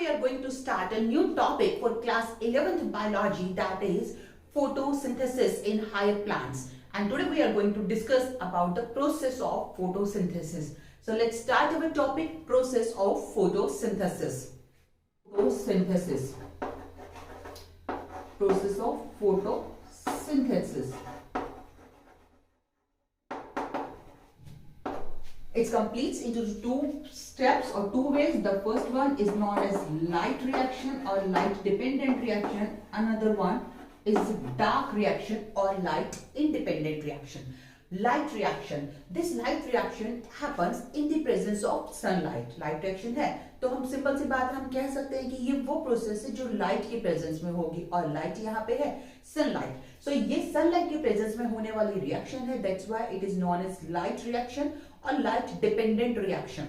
are going to start a new topic for class 11th biology, that is photosynthesis in higher plants. And today we are going to discuss about the process of photosynthesis. So let's start our topic, process of photosynthesis. Photosynthesis. Process of photosynthesis. It completes into two steps or two ways. The first one is known as light reaction or light dependent reaction. Another one is dark reaction or light independent reaction. Light reaction. This light reaction happens in the presence of sunlight. Light reaction है तो हम simple सी बात हम कह सकते हैं कि ये वो प्रोसेस है जो लाइट के प्रेजेंस में होगी और लाइट यहाँ पे है सनलाइट. सो ये सनलाइट के प्रेजेंस में होने वाली रिएक्शन है. That's why it is known as light reaction or light dependent reaction.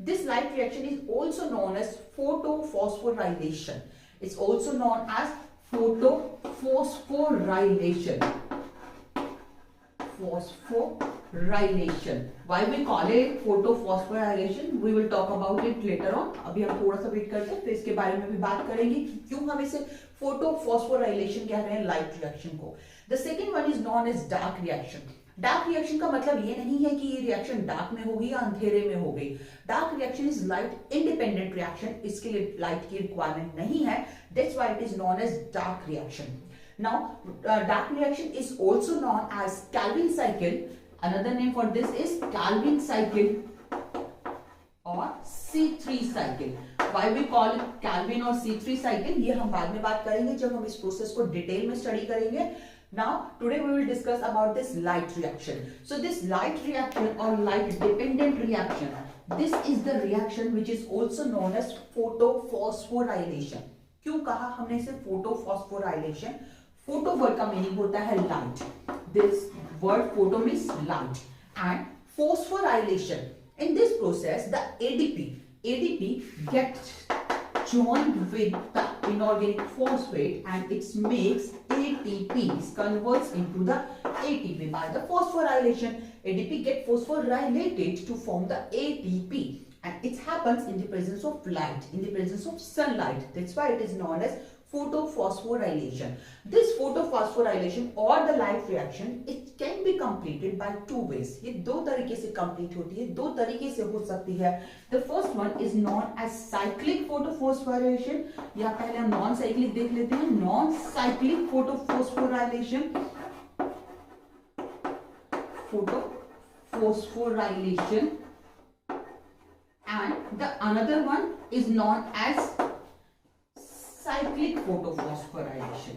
This light reaction is also known as photophosphorylation. It's also known as photophosphorylation. Phosphorylation. Why we call it photophosphorylation? We will talk about it later on. अभी हम थोड़ा सा wait करते हैं फिर इसके बारे में भी बात करेंगे कि क्यों हम इसे photophosphorylation कह रहे हैं लाइट रिएक्शन को. The second one is known as dark reaction. Dark reaction का मतलब ये नहीं है कि ये रिएक्शन डार्क में होगी या अंधेरे में होगी. Dark reaction is light independent reaction. इसके लिए लाइट की रिक्वायरमेंट नहीं है. That's why it is known as dark reaction. Now dark reaction is also known as Calvin cycle. Another name for this is Calvin cycle और C3 cycle. Why we call it Calvin और C3 cycle ये हम बाद में बात करेंगे जब हम इस प्रोसेस को डिटेल में स्टडी करेंगे. Now, today we will discuss about this light reaction. So, this light reaction or light dependent reaction, this is the reaction which is also known as photophosphorylation. क्यों कहा हमने इसे photophosphorylation? Photo word का meaning होता है light. This word photo means light and phosphorylation. In this process, the ADP gets joined with the inorganic phosphate and it makes ATP, converts into the ATP by the phosphorylation. ADP get phosphorylated to form the ATP and it happens in the presence of light, in the presence of sunlight. That's why it is known as photophosphorylation. This photophosphorylation or the light reaction, it can be completed by two ways. ये दो तरीके से complete होती है, दो तरीके से हो सकती है. The first one is known as cyclic photophosphorylation या पहले हम non-cyclic देख लेते हैं. Non-cyclic photophosphorylation, photophosphorylation, and the another one is known as cyclic photophosphorylation.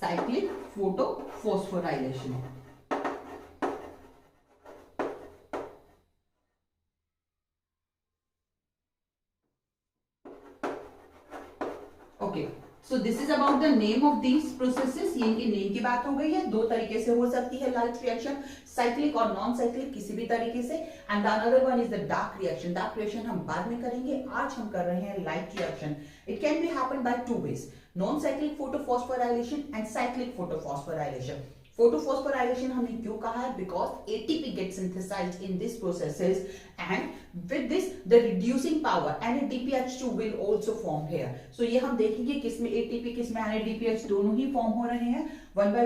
Cyclic photophosphorylation. Okay, so this is about the name of these processes. ये इनके name की बात हो गई है. दो तरीके से हो सकती है लाइट रिएक्शन, साइक्लिक और नॉन साइक्लिक किसी भी तरीके से. And the another one is the dark reaction. Dark reaction हम बाद में करेंगे. आज हम कर रहे हैं light reaction. It can be happen by two ways. Non cyclic photophosphorylation and cyclic photophosphorylation. Photophosphorylation हमने क्यों कहा है? Because ATP gets synthesized in this processes and with this the reducing power NADPH2 will also form here. So ये हम देखेंगे किसमें ATP किसमें NADPH दोनों ही फॉर्म हो रहे हैं. One by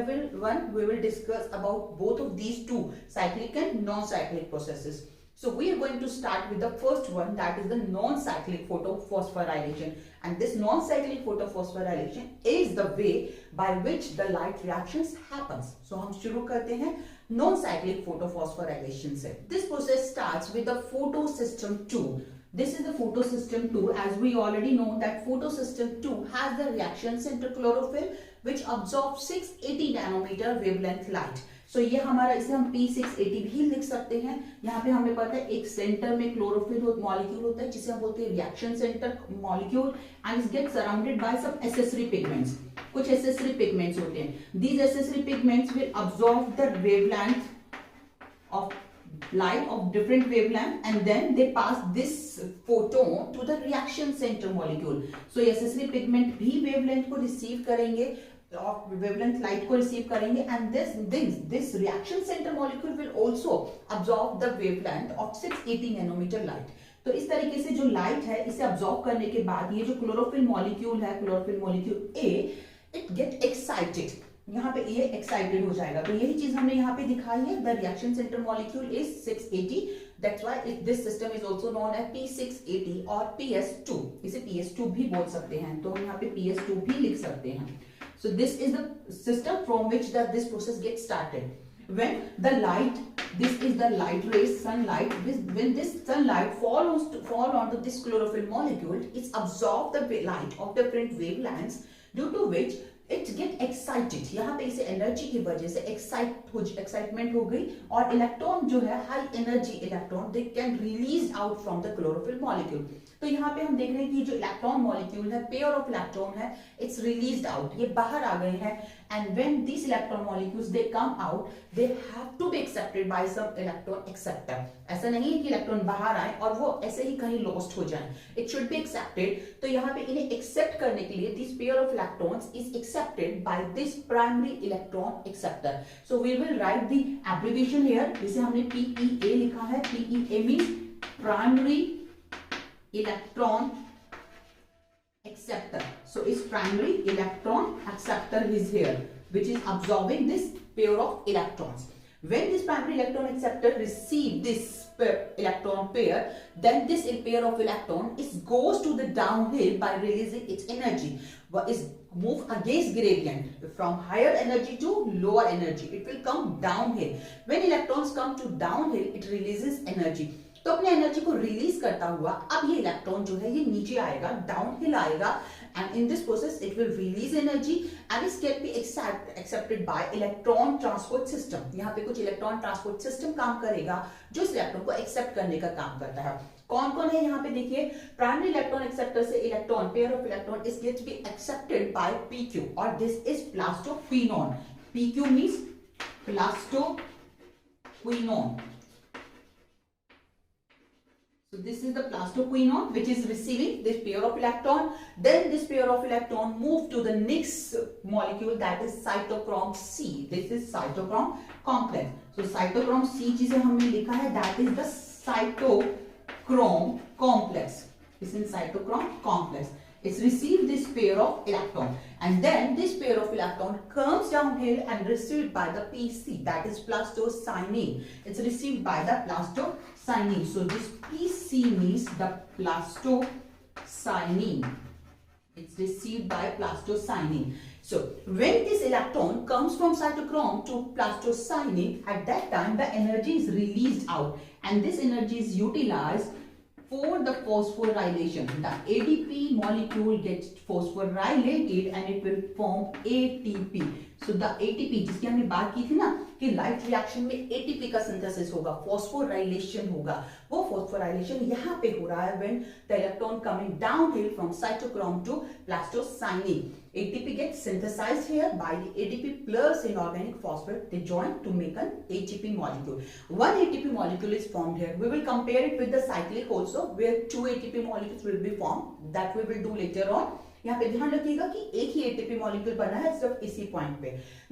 one we will discuss about both of these two cyclic and non-cyclic processes. So we are going to start with the first one, that is the non-cyclic photophosphorylation. And this non-cyclic photophosphorylation is the way by which the light reactions happens. So हम शुरू करते हैं non-cyclic photophosphorylation से. This process starts with the photosystem 2. This is the photosystem 2. As we already know that photosystem 2 has the reaction center chlorophyll which absorbs 680 nanometer wavelength light. So ये हमारा इसे हम P680 भी लिख सकते हैं. यहाँ पे हमें पता है एक सेंटर में क्लोरोफिल मॉलिक्यूल होता है जिसे हम बोलते हैं reaction centre molecule and it gets surrounded by some accessory pigments. कुछ एसेसरी पिगमेंट्स होते हैं. These accessory pigments will absorb the wavelength of light of different wavelength and then they pass this photon to the reaction center molecule. So accessory pigment भी wavelength को receive करेंगे of wavelength light को receive करेंगे and this reaction center molecule will also absorb the wavelength of 680 nanometer light. तो इस तरीके से जो लाइट है इसे अब्सॉर्ब करने के बाद ये जो क्लोरोफिल मॉलिक्यूल है, chlorophyll molecule A, it get excited, यहाँ पे ये एक्साइटेड हो जाएगा। तो यही चीज हमने यहाँ पे दिखाई है, the reaction centre molecule is 680, that's why this system is also known as P680 और PS2, इसे PS2 भी बोल सकते हैं, तो हम यहाँ पे PS2 भी लिख सकते हैं। So this is the system from which this process gets started. When the light, this is the light rays, sunlight, when this sunlight fall onto this chlorophyll molecule, it's absorb the light of different wavelengths, due to which it get excited. यहाँ पे इसे energy की वजह से excitement हो गई और electron जो है, high energy electron, they can release out from the chlorophyll molecule. तो यहाँ पे हम देख रहे हैं कि जो इलेक्ट्रॉन मॉलिक्यूल है, पेयर ऑफ इलेक्ट्रॉन है, इट्स रिलीज्ड आउट, ये बाहर आ गए हैं। And when this electron molecules they come out, they have to be accepted by some electron acceptor. ऐसा नहीं है कि इलेक्ट्रॉन बाहर आए और वो ऐसे ही कहीं लॉस्ट हो जाए, इट शुड बी एक्सेप्टेड। तो यहाँ पे इन्हें एक्सेप्ट करने के लिए this pair of electrons is accepted by this primary electron acceptor. So we will write the abbreviation here, जिसे हमने PEA लिखा है। PEA means primary electron acceptor. So its primary electron acceptor is here, which is absorbing this pair of electrons. When this primary electron acceptor receive this electron pair, then this pair of electron goes to the downhill by releasing its energy. Is move against gradient from higher energy to lower energy. It will come downhill. When electrons come to downhill, it releases energy. तो अपने energy को release करता हुआ अब ये electron जो है ये नीचे आएगा, डाउनहिल आएगा, and in this process it will release energy and it can B accepted bye electron transport system. यहाँ पे कुछ इलेक्ट्रॉन ट्रांसपोर्ट सिस्टम काम करेगा जो इस इलेक्ट्रॉन को एक्सेप्ट करने का काम करता है। कौन कौन है यहाँ पे देखिए, प्राइमरी इलेक्ट्रॉन एक्सेप्टर से electron, pair of electron is get B accepted bye PQ और this is plastoquinone. PQ means plastoquinone. So this is the plastoquinone which is receiving this pair of electron. Then this pair of electron move to the next molecule, that is cytochrome C. This is cytochrome complex. So cytochrome C जिसे हमने लिखा है, that is the cytochrome complex. This is cytochrome complex. It's received this pair of electron, and then this pair of electron comes downhill and received by the PC, that is plastocyanine. It's received by the plastocyanine. So this PC means the plastocyanine. It's received by plastocyanine. So when this electron comes from cytochrome to plastocyanine, at that time the energy is released out, and this energy is utilized for the phosphorylation. The ADP molecule gets phosphorylated and it will form ATP. So the ATP जिसकी हमने बात की थी ना कि light reaction में ATP का synthesis होगा, phosphorylation होगा, वो phosphorylation यहाँ पे हो रहा है when the electron coming downhill from cytochrome to plastocyanine. ATP gets synthesized here by the ADP plus inorganic phosphate. They join to make an ATP molecule. One ATP molecule is formed here. We will compare it with the cyclic also, where two ATP molecules will be formed. That we will do later on. यहाँ पे ध्यान रखिएगा कि एक ही ATP molecule बना है सिर्फ इसी पॉइंट पे.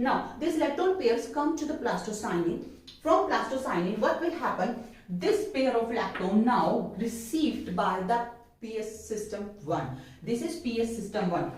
Now these electron pairs come to the plastocyanine. From plastocyanine, what will happen? This pair of electron now received by the PS system 1. This is PS system 1.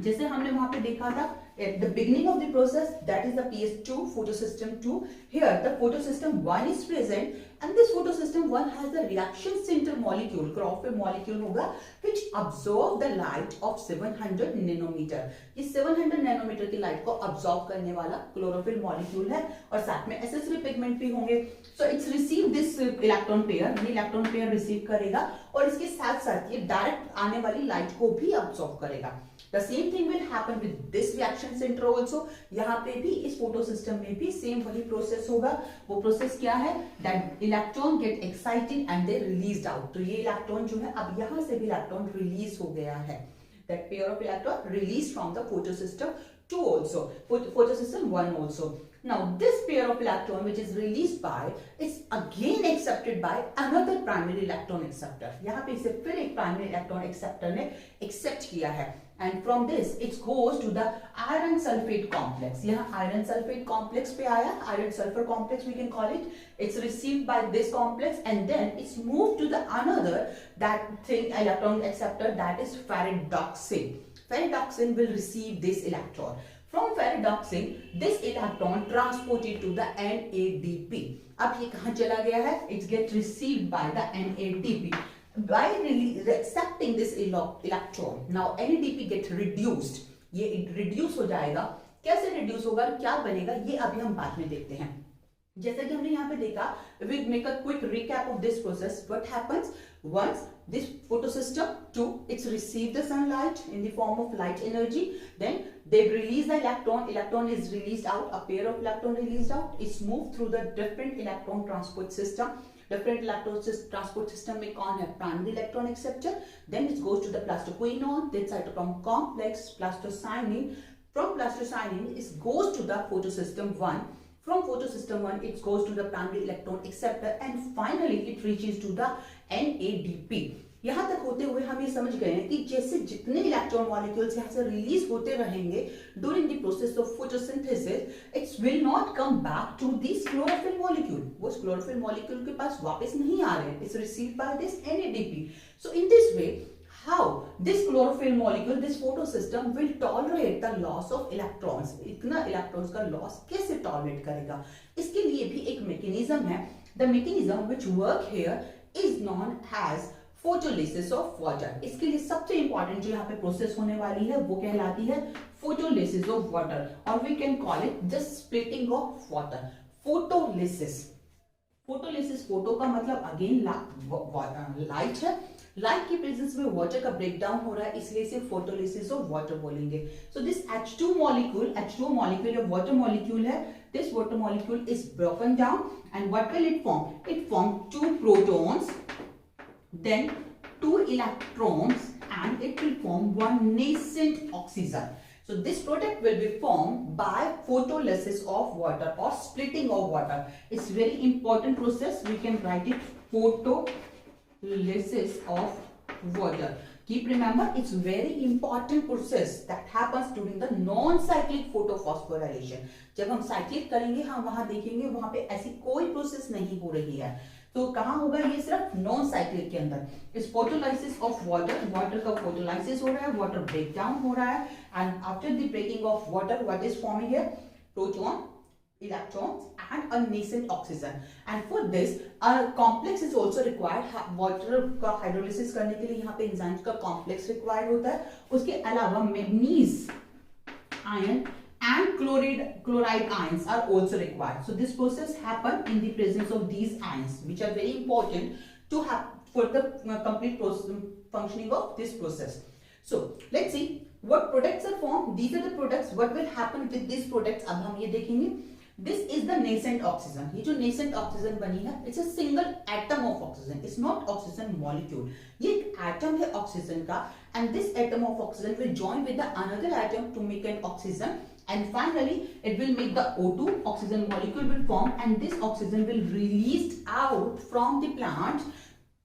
जैसे हमने वहां पे देखा था at the beginning of the process, that is the PS2 photosystem 2. Here the photosystem 1 is present, and this photosystem 1 has the reaction center molecule, chlorophyll molecule होगा, which absorb the light of 700 nanometer. ये 700 nanometer की light को absorb करने वाला chlorophyll molecule है और साथ में accessory pigment भी होंगे. So it's receive this electron pair, ये electron pair receive करेगा और इसके साथ साथ ये डायरेक्ट आने वाली लाइट को भी absorb करेगा. The same thing will happen with this reaction center also. यहाँ पे भी इस फोटो सिस्टम में भी सेम वही प्रोसेस होगा. वो प्रोसेस क्या है? That electron get excited and they released out. तो ये इलेक्ट्रॉन जो है अब यहाँ से भी इलेक्ट्रॉन रिलीज हो गया है. That pair of electron released from the photosystem 2 also, photosystem 1 also. Now this pair of electron which is released by is again accepted by another primary electron acceptor. यहाँ पे इसे फिर एक primary electron acceptor ने accept किया है, and from this it goes to the iron sulfate complex. यहाँ iron sulfate complex पे आया, iron sulfur complex we can call it. It's received by this complex and then it's moved to the another that thing electron acceptor, that is ferredoxin. Ferredoxin will receive this electron. From ferredoxin, this electron transported to the NADP. अब ये कहाँ चला गया है? It gets received by the NADP. By accepting this electron, now NADP get reduced. ये reduce हो जाएगा. कैसे reduce होगा? क्या बनेगा? ये अभी हम बाद में देखते हैं. जैसा कि हमने यहाँ पे देखा, we make a quick recap of this process. What happens once this photosystem it's received the sunlight in the form of light energy, then they release the electron is released out, a pair of electron released out, it's moved through the different electron transport system. Different electron transport system में कौन है? Primary electron acceptor. Then it goes to the plastoquinone, then cytochrome complex, plastocyanin. From plastocyanin it goes to the photosystem 1. From photosystem 1 it goes to the primary electron acceptor and finally it reaches to the NADP. यहाँ तक होते हुए हम ये समझ गए हैं कि जैसे जितने इलेक्ट्रॉन मॉलिक्यूल्स यहाँ से रिलीज होते रहेंगे during the process of photosynthesis, it's will not come back to this chlorophyll molecule. वो क्लोरोफिल मॉलिक्यूल के पास वापस नहीं आ रहे हैं. It's received by this NADP. So in this way how this chlorophyll molecule, this photosystem will tolerate the loss of electrons. इतना electrons का loss कैसे tolerate करेगा? इसके लिए भी एक mechanism है. The mechanism which work here is known as photolysis of water. इसके लिए सबसे important जो यहाँ पे process होने वाली है वो कहलाती है photolysis of water, or we can call it the splitting of water. Photolysis. Photolysis, photo का मतलब again light है. लाइट की प्रेजेंस में वाटर का ब्रेकडाउन हो रहा है, इसलिए इसे फोटोलिसिस ऑफ वाटर बोलेंगे. सो दिस H2 मॉलिक्यूल या वाटर मॉलिक्यूल है. This water molecule is broken down and what will it form? It form 2 protons, then 2 electrons and it will form 1 nascent oxygen. So this product will be formed by photolysis of water or splitting of water. It's very important process. We can write it photolysis of water. Keep remember, it's very important process that happens during the non-cyclic photophosphorylation. जब हम cyclic करेंगे हम वहां देखेंगे वहां पे ऐसी कोई प्रोसेस नहीं हो रही है. तो कहाँ होगा? ये सिर्फ नॉन साइक्लिक के अंदर. इस फोटोलाइसिस ऑफ वाटर का फोटोलाइसिस हो रहा है, वाटर ब्रेक डाउन हो रहा है, and after the breaking of water what is forming here? Proton, electrons and a nascent oxygen. And for this a complex is also required. Water का hydrolysis करने के लिए यहाँ पे एंजाइम्स का कॉम्प्लेक्स रिक्वायर्ड होता है. उसके अलावा manganese ion and chloride ions are also required. So this process happen in the presence of these ions, which are very important to have for the complete functioning of this process. So let's see what products are formed. These are the products. What will happen with these products? अब हम ये देखेंगे. This is the nascent oxygen. ये जो nascent oxygen बनी है, it's a single atom of oxygen. It's not oxygen molecule. ये एक atom है oxygen का, and this atom of oxygen will join with the another atom to make an oxygen. And finally it will make the O2, oxygen molecule will form, and this oxygen will released out from the plant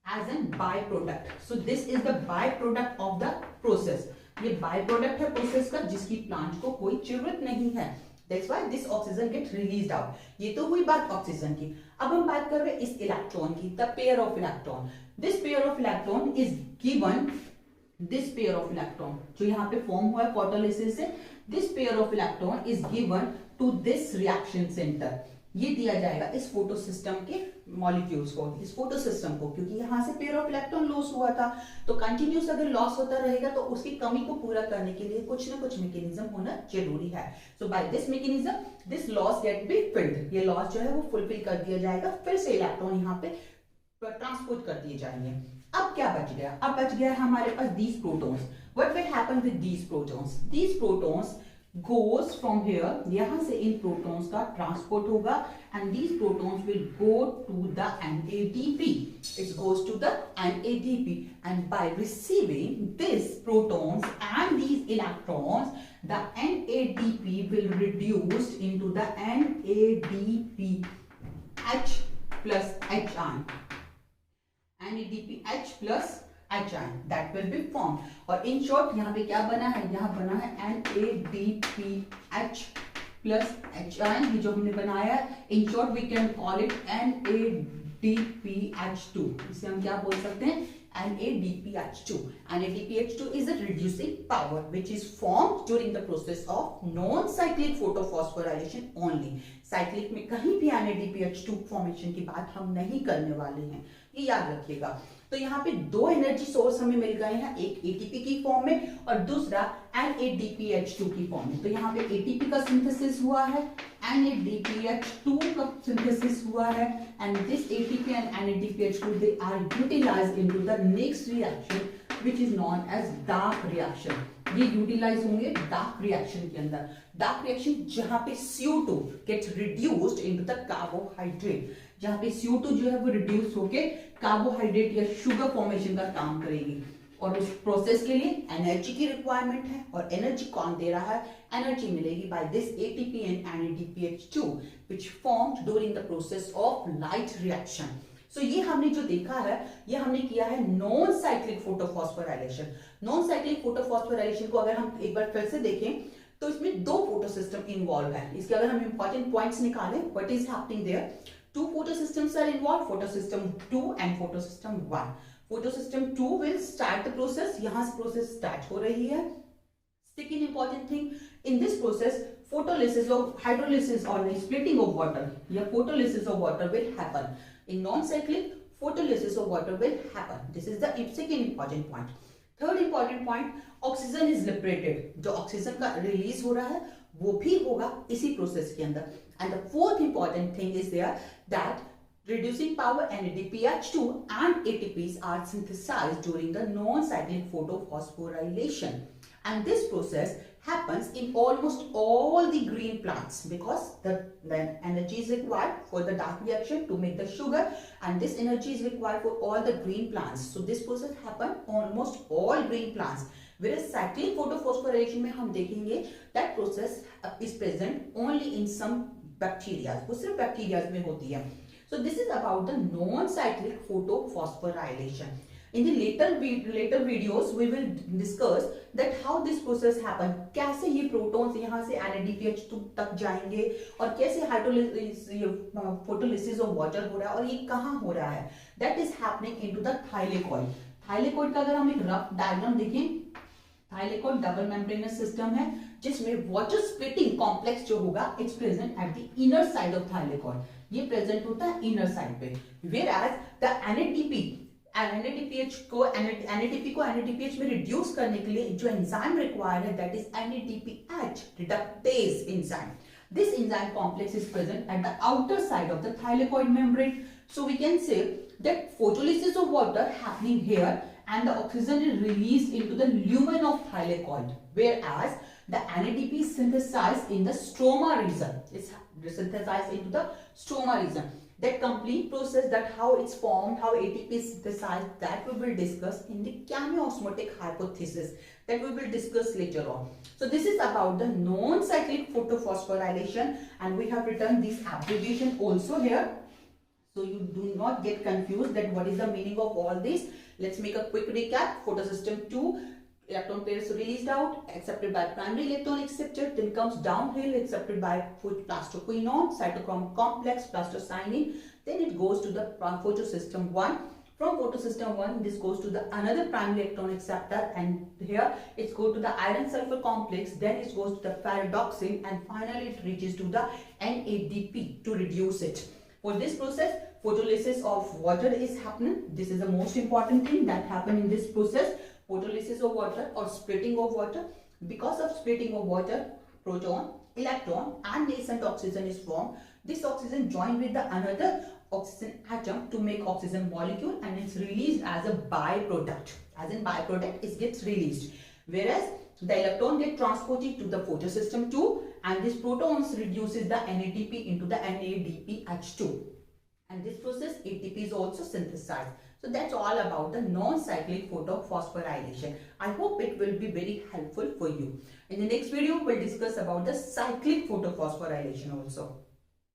as a byproduct. So this is the byproduct of the process. ये byproduct है process का जिसकी plant को कोई जरूरत नहीं है. That's why this oxygen gets released out. ये तो हुई बात ऑक्सीजन की. अब हम बात कर रहे हैं इस इलेक्ट्रॉन की, the pair of electron. This pair of electron is given. This pair of electron जो यहाँ पे फॉर्म हुआ है फोटोलिसिस से, this pair of electron is given to this reaction center. ये दिया जाएगा इस फोटोसिस्टम के मॉलिक्यूल्स को, इस फोटोसिस्टम को, क्योंकि यहाँ से पेयर ऑफ इलेक्ट्रॉन लॉस हुआ था. तो कंटिन्यूस अगर लॉस होता रहेगा तो उसकी कमी को पूरा करने के लिए कुछ ना कुछ मैकेनिज्म होना जरूरी है. So by this mechanism this loss get be filled. ये लॉस जो है वो फुलफिल कर दिया जाएगा, फिर से इलेक्ट्रॉन यहाँ पे ट्रांसपोर्ट कर दिए जाएंगे. अब क्या बच गया? अब बच गया हमारे पास these protons. What will happen with these protons? These protons goes from here, यहाँ से इन protons का transport होगा and these protons will go to the NADP. It goes to the NADP and by receiving these protons and these electrons, the NADP will reduce into the NADPH plus H ion. NADPH plus H ion that will be formed. और in short यहाँ पे क्या बना है, यहाँ बना है NADPH plus H ion, ये जो हमने बनाया है. In short we can call it NADPH2. इसे हम क्या बोल सकते हैं, NADPH2. NADPH2 is a reducing power which is formed during the process of non-cyclic photophosphorylation only. Cyclic में कहीं भी NADPH2 फॉर्मेशन की बात हम नहीं करने वाले हैं, ये याद रखिएगा. तो यहाँ पे दो एनर्जी सोर्स हमें मिल गए हैं, एक एटीपी की फॉर्म में और दूसरा NADPH2 की फॉर्म में. तो यहाँ पे एटीपी का सिंथेसिस हुआ है, NADPH2 का सिंथेसिस हुआ है and this ATP and NADPH2 they are utilized into the next reaction which is known as dark reaction. ये यूटिलाइज होंगे डार्क रिएक्शन के अंदर. डार्क रिएक्शन जहां पे CO2 gets reduced into the carbohydrate, जहां पे CO2 जो है वो रिड्यूस होके कार्बोहाइड्रेट या शुगर फॉर्मेशन का काम करेगी. और उस प्रोसेस के लिए एनर्जी की रिक्वायरमेंट है और एनर्जी कौन दे रहा है, एनर्जी मिलेगी by this ATP and NADPH2 which formed during the process of light reaction. So, ये हमने जो देखा है, ये हमने किया है non cyclic photophosphorylation. Non cyclic photophosphorylation को अगर हम एक बार फिर से देखें तो इसमें दो फोटो सिस्टम इन्वॉल्व है. इसके अगर हम इंपॉर्टेंट पॉइंट्स निकालें, what is happening there, two photo systems are involve, photo system 2 and photo system 1. Photo system 2 will start the process, यहां से प्रोसेस स्टार्ट हो रही है. Second important thing in this process, photolysis of hydrolysis or splitting of water, या photolysis of water will happen. In non-cyclic, photolysis of water will happen. This is the second important point. Third important point, oxygen is liberated. जो oxygen का release हो रहा है वो भी होगा इसी process के अंदर. And the fourth important thing is there that reducing power NADPH2 and ATPs are synthesized during the non-cyclic photophosphorylation. And this process happens in almost all the green plants because the energy is required for the dark reaction to make the sugar and this energy is required for all the green plants. So this process happens almost all green plants. Whereas cyclic photophosphorylation में हम देखेंगे that process is present only in some bacteria. वो सिर्फ bacteria में होती है. So this is about the non-cyclic photophosphorylation. In the later videos, we will discuss that how this process happen. कैसे ये protons यहाँ से NADPH2 तक जाएंगे और कैसे photolysis of water हो रहा है और ये कहाँ हो रहा है. That is happening into the thylakoid. Thylakoid का अगर हम एक rough diagram देखें, thylakoid double membranous system है जिसमें water splitting complex जो होगा it's present at the inner side of thylakoid. ये present होता है inner side पे. Whereas the NADPH को NADPH में रिड्यूस करने के लिए जो एंजाइम रिक्वायर्ड है that is NADPH reductase enzyme. This enzyme complex is present at the outer side of the thylakoid membrane. So we can say that photolysis of water happening here and the oxygen is released into the lumen of thylakoid, whereas the NADP is synthesized in the stroma region. It's synthesized into the stroma region. That complete process, that how it's formed, how ATP is synthesized, that we will discuss in the chemiosmotic hypothesis that we will discuss later on. So this is about the non-cyclic photophosphorylation and we have written this abbreviation also here. So you do not get confused that what is the meaning of all this. Let's make a quick recap. Photosystem 2, electron pairs released out, accepted by primary electron acceptor, then comes downhill, accepted by plastoquinone, cytochrome complex, plastocyanin, then it goes to the photosystem 1. From photosystem 1, this goes to the another primary electron acceptor and here it goes to the iron sulfur complex, then it goes to the pyridoxine and finally it reaches to the NADP to reduce it. For this process, photolysis of water is happening. This is the most important thing that happen in this process. Photolysis of water or splitting of water. Because of splitting of water, proton, electron and nascent oxygen is formed. This oxygen joined with the another oxygen atom to make oxygen molecule and it's released as a byproduct. As in byproduct, it gets released. Whereas The electron get transported to the photosystem too, and this protons reduces the NADP into the NADPH2. And this process ATP is also synthesized. So that's all about the non-cyclic photophosphorylation. I hope it will be very helpful for you. In the next video, we'll discuss about the cyclic photophosphorylation also.